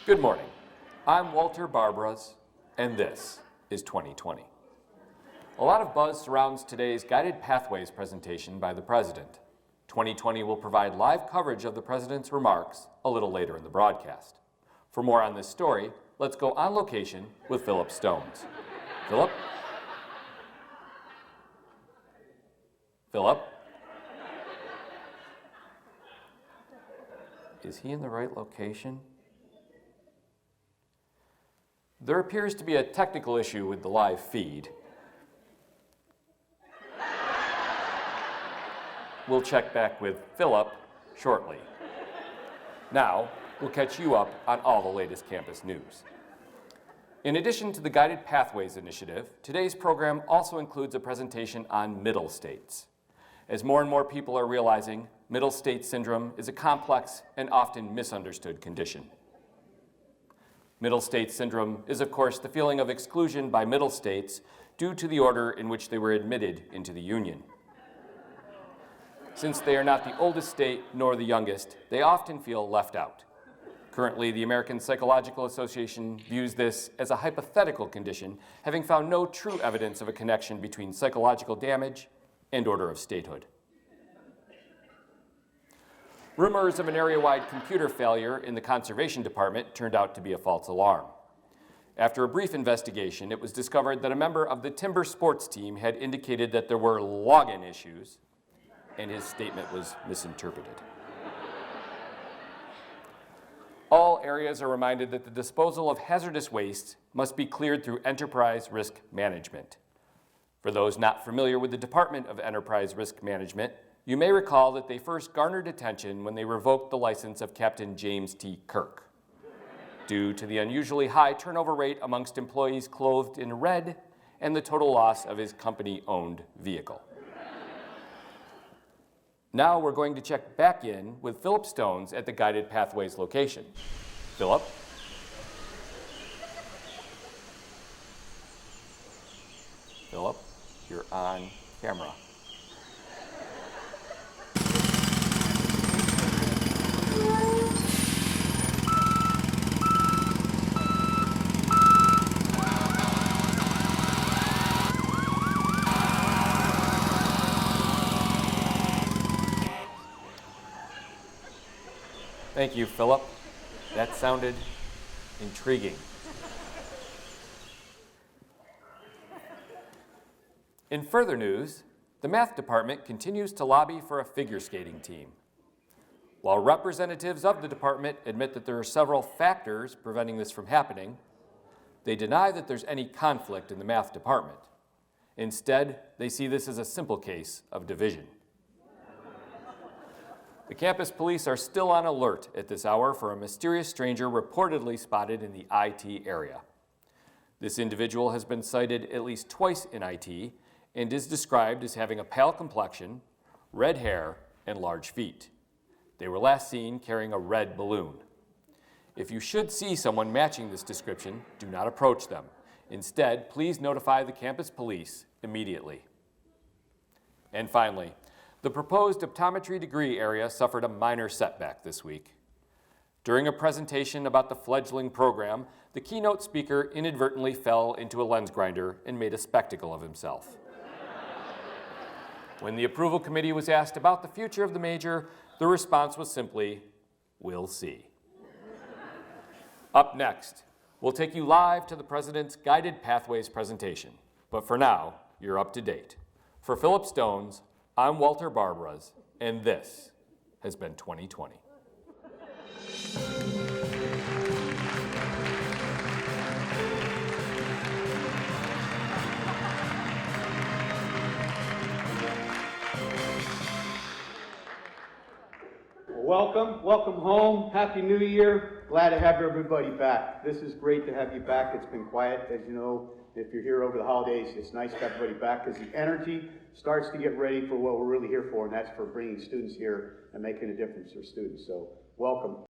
Good morning. I'm Walter Barbras, and this is 2020. A lot of buzz surrounds today's Guided Pathways presentation by the President. 2020 will provide live coverage of the President's remarks a little later in the broadcast. For more on this story, let's go on location with Philip Stones. Philip? Philip? Is he in the right location? There appears to be a technical issue with the live feed. We'll check back with Philip shortly. Now, we'll catch you up on all the latest campus news. In addition to the Guided Pathways initiative, today's program also includes a presentation on middle states. As more and more people are realizing, middle state syndrome is a complex and often misunderstood condition. Middle state syndrome is, of course, the feeling of exclusion by middle states due to the order in which they were admitted into the Union. Since they are not the oldest state nor the youngest, they often feel left out. Currently, the American Psychological Association views this as a hypothetical condition, having found no true evidence of a connection between psychological damage and order of statehood. Rumors of an area-wide computer failure in the Conservation Department turned out to be a false alarm. After a brief investigation, it was discovered that a member of the timber sports team had indicated that there were login issues, and his statement was misinterpreted. All areas are reminded that the disposal of hazardous waste must be cleared through enterprise risk management. For those not familiar with the Department of Enterprise Risk Management, you may recall that they first garnered attention when they revoked the license of Captain James T. Kirk, due to the unusually high turnover rate amongst employees clothed in red and the total loss of his company-owned vehicle. Now we're going to check back in with Philip Stones at the Guided Pathways location. Philip? Philip, you're on camera. Thank you, Philip. That sounded intriguing. In further news, the math department continues to lobby for a figure skating team. While representatives of the department admit that there are several factors preventing this from happening, they deny that there's any conflict in the math department. Instead, they see this as a simple case of division. The campus police are still on alert at this hour for a mysterious stranger reportedly spotted in the IT area. This individual has been cited at least twice in IT and is described as having a pale complexion, red hair, and large feet. They were last seen carrying a red balloon. If you should see someone matching this description, do not approach them. Instead, please notify the campus police immediately. And finally, the proposed optometry degree area suffered a minor setback this week. During a presentation about the fledgling program, the keynote speaker inadvertently fell into a lens grinder and made a spectacle of himself. When the approval committee was asked about the future of the major, the response was simply, "We'll see." Up next, we'll take you live to the President's Guided Pathways presentation. But for now, you're up to date. For Philip Stones, I'm Walter Barbras, and this has been 2020. Welcome home. Happy New Year. Glad to have everybody back. This is great to have you back. It's been quiet, as you know. If you're here over the holidays, it's nice to have everybody back because the energy starts to get ready for what we're really here for, and that's for bringing students here and making a difference for students. So welcome.